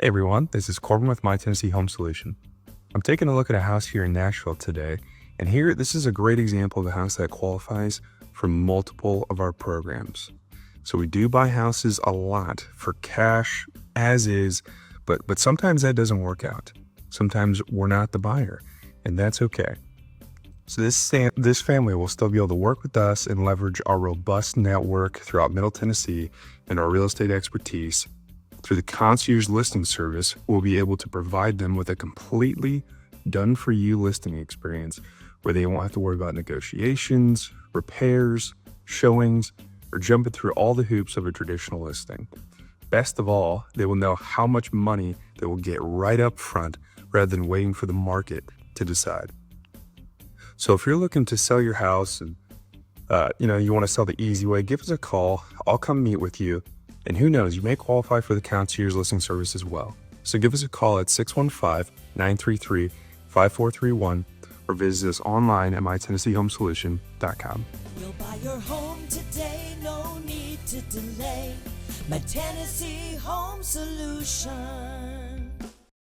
Hey everyone, this is Corbin with My Tennessee Home Solution. I'm taking a look at a house here in Nashville today, and here this is a great example of a house that qualifies for multiple of our programs. So we do buy houses a lot for cash as is, but sometimes that doesn't work out. Sometimes we're not the buyer, and that's okay. So this family will still be able to work with us and leverage our robust network throughout Middle Tennessee and our real estate expertise. Through the Concierge Listing Service, we'll be able to provide them with a completely done-for-you listing experience where they won't have to worry about negotiations, repairs, showings, or jumping through all the hoops of a traditional listing. Best of all, they will know how much money they will get right up front rather than waiting for the market to decide. So if you're looking to sell your house and you want to sell the easy way, give us a call. I'll come meet with you. And who knows, you may qualify for the Concierge Listing Service as well. So give us a call at 615-933-5431 or visit us online at mytennesseehomesolution.com. You'll buy your home today, no need to delay. My Tennessee Home Solution.